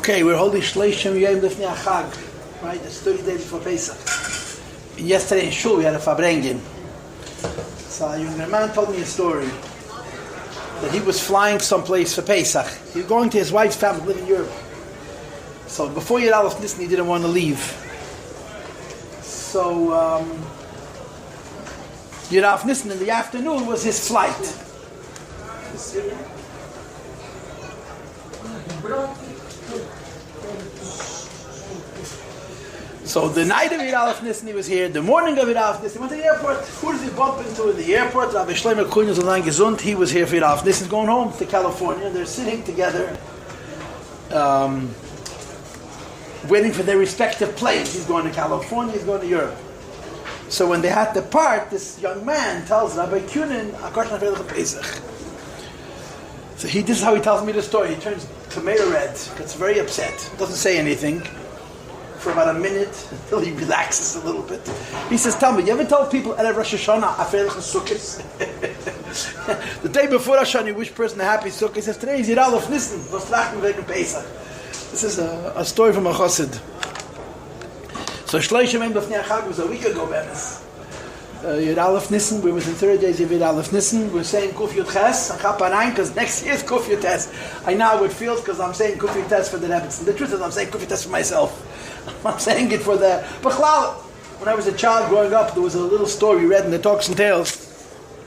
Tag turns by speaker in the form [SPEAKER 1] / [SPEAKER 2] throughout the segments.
[SPEAKER 1] Okay, we're holding Shleishim Yom Lifnei Chag, right? It's 30 days before Pesach. Yesterday in Shul we had a Fabrengen. So a young man told me a story that he was flying someplace for Pesach. He was going to his wife's family, live in Europe. So before Yud Aleph Nisan, he didn't want to leave. So Yud Aleph Nisan in the afternoon was his flight. So the night of Yud Aleph Nisan he was here. The morning of Yud Aleph Nisan he went to the airport. Who does he bump into in the airport? Rabbi Shlomo Kuhn Zolan Gesund. He was here for Yud Aleph Nisan. Going home to California. They're sitting together, waiting for their respective planes. He's going to California. He's going to Europe. So when they had to part, this young man tells Rabbi Kuhn, Pesach. So this is how he tells me the story. He turns tomato red, gets very upset, doesn't say anything for about a minute until he relaxes a little bit. He says, "Tell me, you ever tell people at Rosh Hashanah, Aferich Sukkos?" The day before Rosh Hashanah, you wish person a happy Sukkot. He says, "Today is Yud Aleph Nisan, was trachten wegen Pesach." This is a story from a chassid. So Shloshim Yom Lifnei Chag was a week ago, Benes. Yud Aleph Nisan, we was in 30 days of Yud Aleph Nisan. We're saying Kuf Yud Ches and Chap Anayin because next year is Kuf Yud Tes. I know how it feels because I'm saying Kuf Yud Tes for the Rebbe. The truth is I'm saying Kuf Yud Tes for myself. I'm saying it for the... B'chlal, when I was a child growing up, there was a little story we read in the Talks and Tales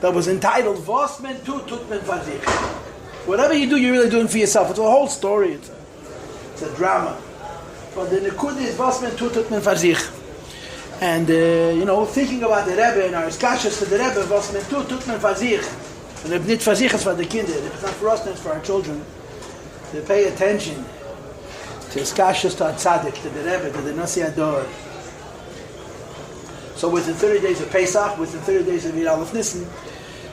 [SPEAKER 1] that was entitled Vos men tu tut men vazich. Whatever you do, you're really doing for yourself. It's a whole story. It's a drama. But the Nekud is Vos men tu tut men vazich. And, thinking about the Rebbe and our iskashas to the Rebbe, was men tut men vazich. And if nit vazich is for the kinder, if it's not for us, then it's for our children. To pay attention to iskashas to our tzaddik, to the Rebbe, to the Nasi Ador. So within 30 days of Pesach, within 30 days of Yud Aleph Nisan,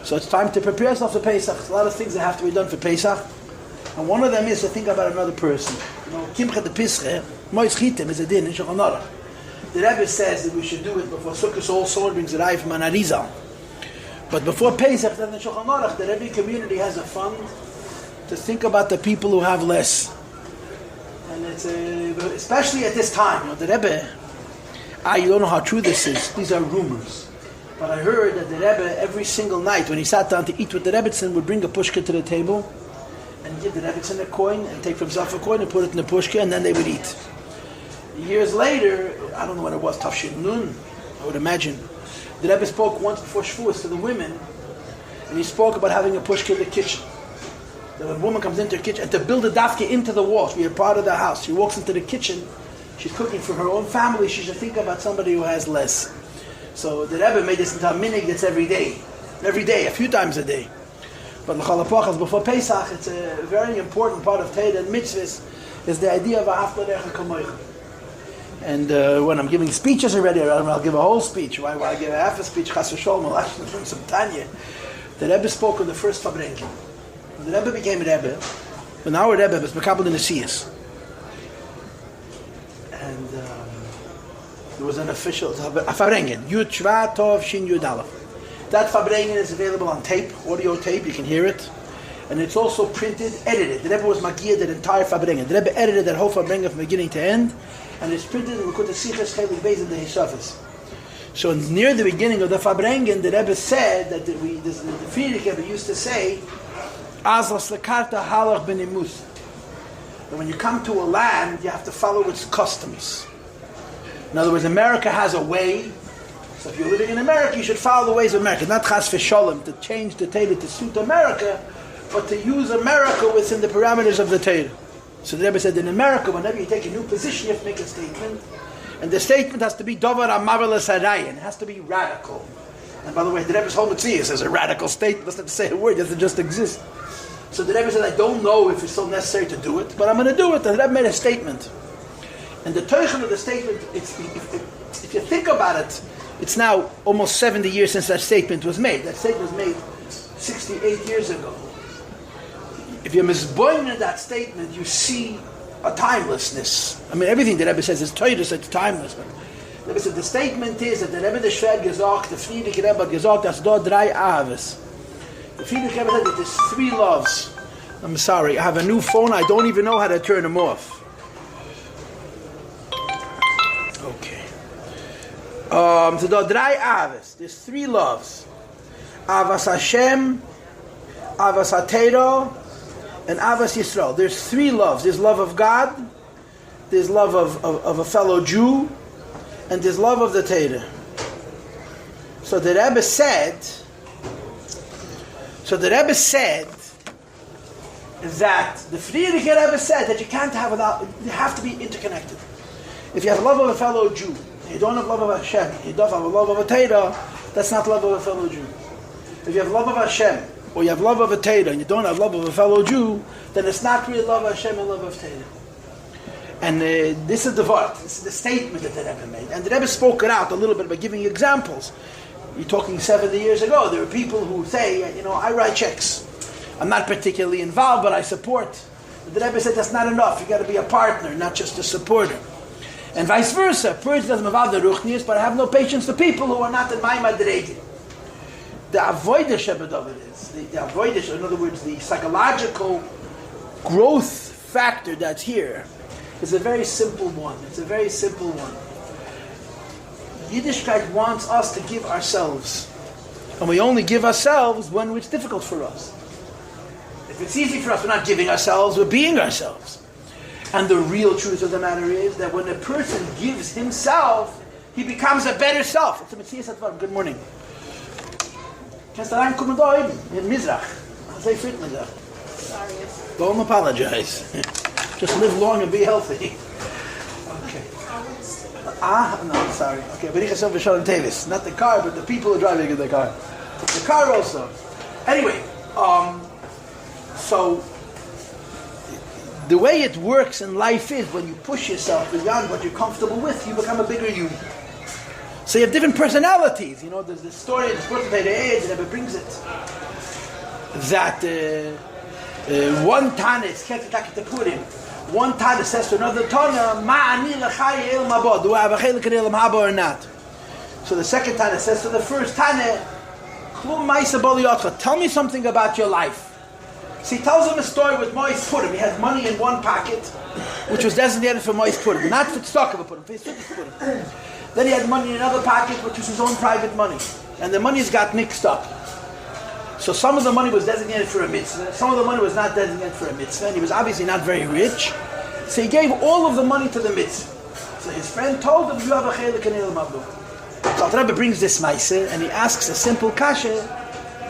[SPEAKER 1] so it's time to prepare yourself for Pesach. There's a lot of things that have to be done for Pesach. And one of them is to think about another person. Kimcha de Pische, Mois Chitem is a din in Shulchan Aruch. The Rebbe says that we should do it before Sukkot. All sword brings a eye from an Arizal. But before Pesach, then in Shulchan Aruch, the Rebbe community has a fund to think about the people who have less. And it's especially at this time. The Rebbe, you don't know how true this is. These are rumors. But I heard that the Rebbe, every single night, when he sat down to eat with the Rebbetzin, would bring a pushka to the table and give the Rebbetzin a coin and take from himself a coin and put it in the pushka, and then they would eat. Years later, I don't know when it was, Tafshin Nun, I would imagine, the Rebbe spoke once before Shavuos to the women, and he spoke about having a pushka in the kitchen. That when a woman comes into her kitchen, and to build a dafka into the wall, to be a part of the house, she walks into the kitchen, she's cooking for her own family, she should think about somebody who has less. So the Rebbe made this into a minig that's every day, a few times a day. But l'chol hapachas, before Pesach, it's a very important part of Torah and mitzvahs, is the idea of a hafla lecha kamoicha. And when I'm giving speeches already, I'll give a whole speech. Why I give a half a speech? Chas v'sholom, I'll actually bring some Tanya. The Rebbe spoke on the first Fabrengen. When the Rebbe became a Rebbe, when our Rebbe was Mekabel in the Siyas, and there was an official a Fabrengen, Yud Shvat Tov Shin Yud Aleph. That Fabrengen is available on tape, audio tape. You can hear it, and it's also printed, edited. The Rebbe was Magiyah that entire Fabrengen. The Rebbe edited that whole Fabrengen from beginning to end. And it's printed in Likutei Sichos Chelik Beis in the Hishafis. So near the beginning of the Fabrengen, the Rebbe said that the Friedrich Rebbe used to say, "Az lakarta halach benimus." That when you come to a land, you have to follow its customs. In other words, America has a way. So if you're living in America, you should follow the ways of America. Not chas v'sholem, to change the Torah to suit America, but to use America within the parameters of the Torah. So the Rebbe said, in America, whenever you take a new position, you have to make a statement. And the statement has to be Dovar HaMavelas Harayin. It has to be radical. And by the way, the Rebbe's whole Mitzvah says a radical statement. Doesn't have to say a word, it has to just exist. So the Rebbe said, I don't know if it's still necessary to do it, but I'm going to do it. And the Rebbe made a statement. And the Teichen of the statement, if you think about it, it's now almost 70 years since that statement was made. That statement was made 68 years ago. If you're misborn in that statement, you see a timelessness. I mean, everything the Rebbe says is Torah, it's timeless. But the Rebbe said the statement is that the Rebbe the Shver gesagt, the Friedrich Rebbe hat gesagt, dass dort drei Ahaves. The Friedrich Rebbe said that there's three loves. I'm sorry, I have a new phone, I don't even know how to turn them off. Okay. So the drei Avos. There's three loves. Avas Hashem, Avas HaTeiro, and Avas Yisrael. There's three loves. There's love of God, there's love of a fellow Jew, and there's love of the Torah. So the Rebbe said that the Friedrich Rebbe said that you can't have without, you have to be interconnected. If you have love of a fellow Jew, you don't have love of Hashem, you don't have love of a Torah, that's not love of a fellow Jew. If you have love of Hashem, or you have love of a Torah, and you don't have love of a fellow Jew, then it's not really love of Hashem and love of Torah. And this is the word, this is the statement that the Rebbe made. And the Rebbe spoke it out a little bit by giving examples. You're talking 70 years ago, there were people who say, I write checks. I'm not particularly involved, but I support. The Rebbe said that's not enough. You got to be a partner, not just a supporter. And vice versa. A person doesn't involve the ruchnius, but I have no patience for people who are not in my madrege. The avoider Shebed of it is. The avoider, in other words, the psychological growth factor that's here is a very simple one. It's a very simple one. Yiddishkeit wants us to give ourselves. And we only give ourselves when it's difficult for us. If it's easy for us, we're not giving ourselves, we're being ourselves. And the real truth of the matter is that when a person gives himself, he becomes a better self. It's a Metzias Advar. Good morning. Kannst du reinkommen da oben, in Mizrach? Say fit Mizrach.
[SPEAKER 2] Sorry.
[SPEAKER 1] Don't apologize. Just live long and be healthy. Okay. No, sorry. Okay, Baruch Hashem v'Shalom Tevis. Not the car, but the people who are driving in the car. The car also. Anyway, so the way it works in life is when you push yourself beyond what you're comfortable with, you become a bigger you. So you have different personalities. There's this story in the Sport of the Age, and it brings it that one Tana, it's one Tana says to another Tana, Ma'ani l'chai el mabo, do I have a chelik in el mabo or not? So the second Tana says to the first Tana, Klum ma'isa boliyotcha, tell me something about your life. So he tells him a story with Mois Purim. He has money in one pocket, which was designated for Mois Purim, not for Tzedakah Purim, for his Purim. Then he had money in another pocket, which was his own private money. And the monies got mixed up. So some of the money was designated for a mitzvah, some of the money was not designated for a mitzvah, and he was obviously not very rich. So he gave all of the money to the mitzvah. So his friend told him, you have a chelik in el mabdu. So the Rebbe brings this ma'aseh, and he asks a simple kasha,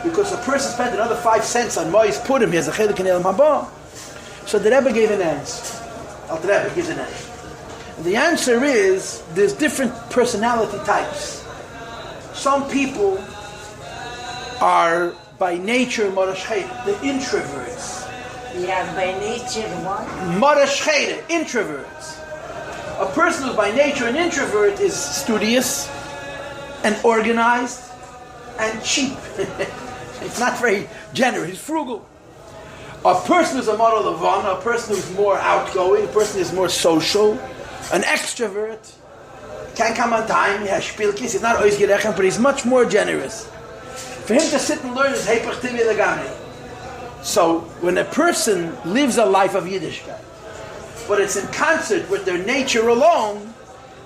[SPEAKER 1] because the person spent another 5 cents on Mois Purim, he has a chelik in el mabdu. So the Rebbe gave an answer. The Rebbe gives an answer. The answer is, there's different personality types. Some people are by nature Morashcheda, the introverts.
[SPEAKER 2] Yeah, by nature what?
[SPEAKER 1] Morashcheda, introverts. A person who's by nature an introvert is studious and organized and cheap. It's not very generous, he's frugal. A person who's a model levana, a person who's more outgoing, a person who's more social, an extrovert, can't come on time, he has spielkis, he's not always gerechen, but he's much more generous. For him to sit and learn is heipach tivi legami. So when a person lives a life of Yiddishkeit, but it's in concert with their nature alone,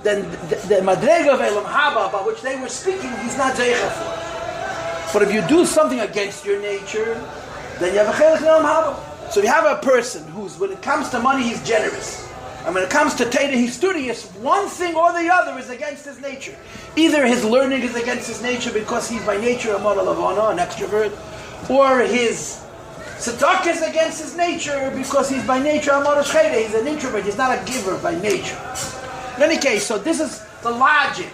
[SPEAKER 1] then the madrega of Elam Haba, about which they were speaking, he's not zeicha for. But if you do something against your nature, then you have a chelik in Elam Haba. So if you have a person who's, when it comes to money, he's generous. And when it comes to Teda, he's studious. One thing or the other is against his nature. Either his learning is against his nature because he's by nature a model lavana, an extrovert, or his tzedakah is against his nature because he's by nature a model shcheda. He's an introvert. He's not a giver by nature. In any case, so this is the logic.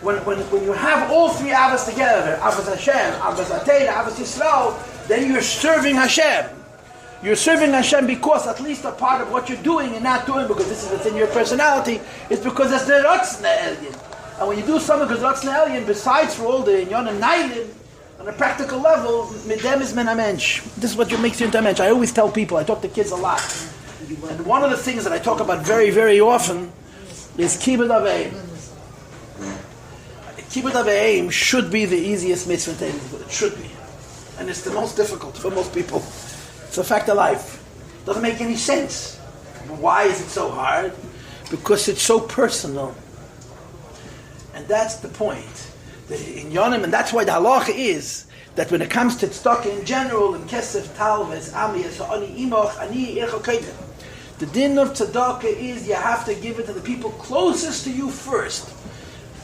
[SPEAKER 1] When you have all three avos together, avos Hashem, avos Ateda, avos Yisrael, then you're serving Hashem. You're serving Hashem because at least a part of what you're doing and not doing, because this is within your personality, is because it's the Ratzna Elyon. And when you do something because Ratzna Elyon, besides for all the Inyon and Nailin, on a practical level, Midem is men mensch. This is what makes you into a mensch. I always tell people, I talk to kids a lot. And one of the things that I talk about very, very often is Kibbud Aveim. Kibbud Aveim should be the easiest mitzvah. It should be. And it's the most difficult for most people. It's a fact of life. Doesn't make any sense. Why is it so hard? Because it's so personal. And that's the point. In Yonim, and that's why the halacha is that when it comes to tzedakah in general, in kesef, talves, amiyas, ani imoch, ani ircha koydem, the din of tzedakah is you have to give it to the people closest to you first.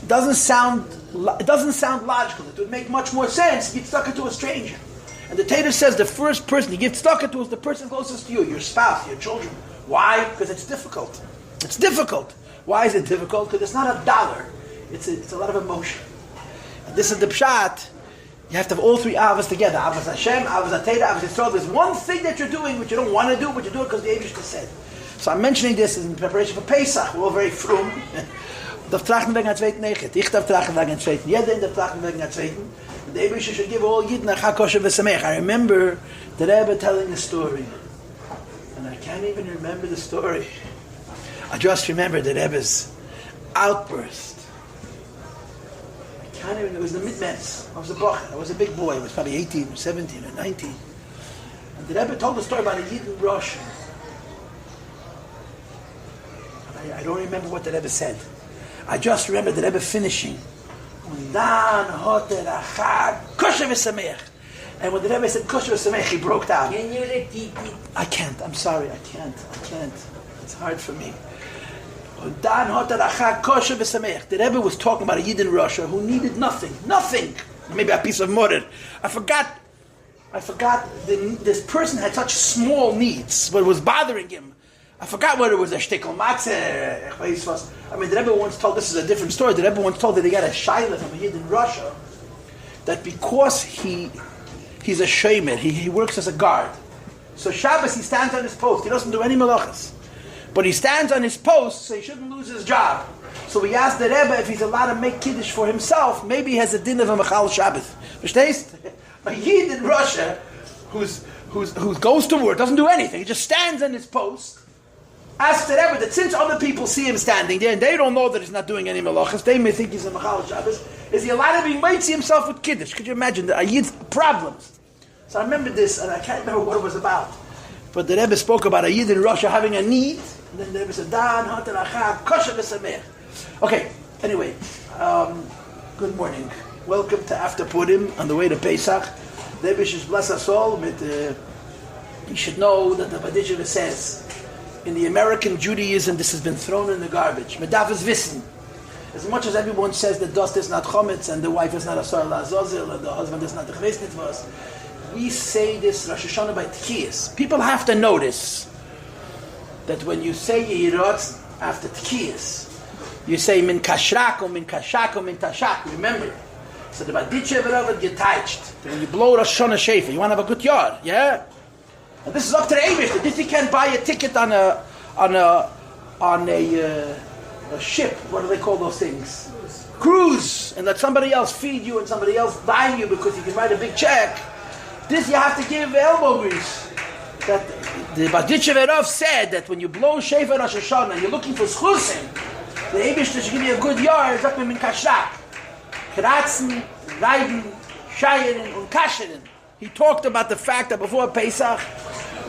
[SPEAKER 1] It doesn't sound logical. It would make much more sense if you give tzedakah to a stranger. And the Torah says the first person you give tzedakah to is the person closest to you, your spouse, your children. Why? Because it's difficult. It's difficult. Why is it difficult? Because it's not a dollar. It's a lot of emotion. And this is the pshat. You have to have all three avos together. Avos Hashem, avos Ateda, avos Yisrael. There's one thing that you're doing which you don't want to do, but you do it because the Eibishter said. So I'm mentioning this in preparation for Pesach. We're all very frum. Darf trachten wegen der zweiten Nechet. Ich darf trachten wegen der zweiten. Jeder darf trachten wegen der zweiten. The Eibishter should give all Yidden a Chag Kosher v'Samech. I remember the Rebbe telling a story. And I can't even remember the story. I just remember the Rebbe's outburst. It was the mid-mess. I was a bocher. I was a big boy. I was probably 18 or 17 or 19. And the Rebbe told the story about a Yid in Russia. I don't remember what the Rebbe said. I just remember the Rebbe finishing. And when the Rebbe said kosher v'samech, he broke down.
[SPEAKER 2] Can you repeat it?
[SPEAKER 1] I can't. I'm sorry. I can't. It's hard for me. The Rebbe was talking about a Yid in Russia who needed nothing, maybe a piece of mortar. I forgot. This person had such small needs, what was bothering him. I forgot whether it was a shtickle matzeh. I mean, the Rebbe once told, this is a different story, the Rebbe once told that he got a shayla from a Yid in Russia, that because he's a shomer, he works as a guard. So Shabbos he stands on his post, he doesn't do any malachas. But he stands on his post, so he shouldn't lose his job. So we asked the Rebbe if he's allowed to make kiddush for himself. Maybe he has a din of a mechal Shabbos. Verstehst? A Yid in Russia who goes to work, doesn't do anything, he just stands on his post. Ask the Rebbe that since other people see him standing there and they don't know that he's not doing any malachas, they may think he's a mechal Shabbos. Is he allowed to be mitzi himself with kiddush? Could you imagine a Yid's problems? So I remember this, and I can't remember what it was about. But the Rebbe spoke about a Yid in Russia having a need. And then the Rebbe said, Dan, Hatan, Achag, Kosher v'Samech. Okay, anyway, good morning. Welcome to After Purim on the way to Pesach. The Rebbe should bless us all. You should know that the Badisha says, in the American Judaism, this has been thrown in the garbage. Medaf is wissen. As much as everyone says that dust is not chometz, and the wife is not a sar la'azozil, and the husband is not a chves nitvos, we say this Rosh Hashanah by Tkiyas. People have to notice that when you say Yehirot after Tkiyas, you say Min Kashrako, Min Kashako, Min Tashak. Remember, so the Baditche V'Ravad getouched. When you blow Rosh Hashanah Shefer, you want to have a good yard, yeah? And this is up to the Eibush. This you can't buy a ticket on a ship. What do they call those things? Cruise. And let somebody else feed you and somebody else buy you because you can write a big check. This you have to give elbow grease. That the Baditche V'Rav said that when you blow Shefer Rosh Hashanah and you're looking for schusim, the Eibush should give you a good yard. Sagt man min kashrak, kratzen, reiben, shayeren und kasheren. He talked about the fact that before Pesach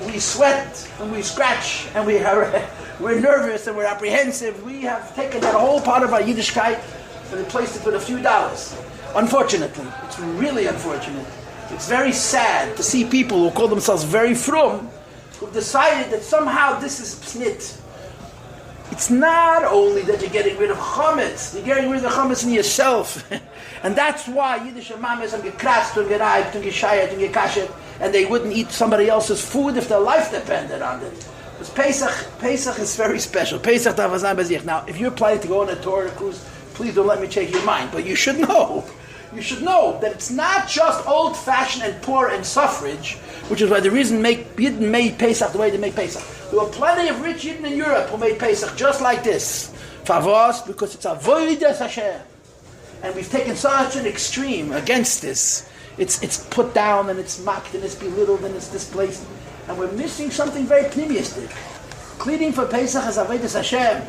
[SPEAKER 1] we sweat and we scratch and we're nervous and we're apprehensive. We have taken that whole part of our Yiddishkeit and replaced it with a few dollars. Unfortunately, it's really unfortunate. It's very sad to see people who call themselves very frum who've decided that somehow this is psnit. It's not only that you're getting rid of chametz, you're getting rid of chametz in yourself. And that's why Yiddish mamas are gekratzt and gereibt and geshayet and gekashet, and they wouldn't eat somebody else's food if their life depended on it. Because Pesach is very special. Pesach davazan bezich. Now, if you're planning to go on a Torah cruise, please don't let me change your mind. But you should know that it's not just old-fashioned and poor and suffrage, which is why the reason Yidden made Pesach the way they make Pesach. There were plenty of rich Yidden in Europe who made Pesach just like this. Favos, because it's avodas Hashem. And we've taken such an extreme against this. It's put down and it's mocked and it's belittled and it's displaced. And we're missing something very pneumistic. Cleaning for Pesach is avodas Hashem.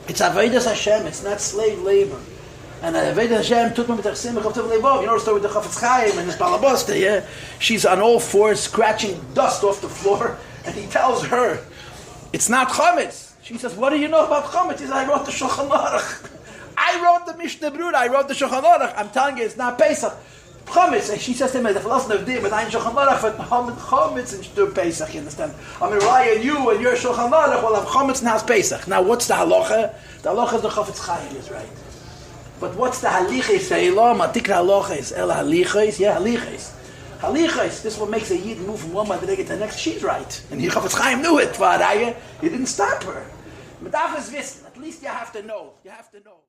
[SPEAKER 1] It's avodas Hashem. It's not slave labor. And avodas Hashem tut man mit simcha of levov. You know the story with the Chafetz Chaim and his balabosta, yeah? She's on all fours scratching dust off the floor, and he tells her, it's not chametz. She says, what do you know about chametz? He says, I wrote the Shulchan Aruch. I wrote the Mishnah Berurah, I wrote the Shulchan Aruch. I'm telling you, it's not Pesach. Chametz, and she says to him, "The philosopher of dir with ein Shulchan Aruch for Chametz and Shtur Pesach." You understand? I'm going to rely on you and your Shulchan Aruch will have Chametz and has Pesach. Now, what's the halacha? The halacha is the Chafetz Chaim is right. But what's the halichis? The Elam, Atikra halacha is El halichis. Yeah, halichis. Halichis. This is what makes a yid move from one madrega to the next. She's right, and he Chafetz Chaim knew it. He didn't stop her. But at least you have to know. You have to know.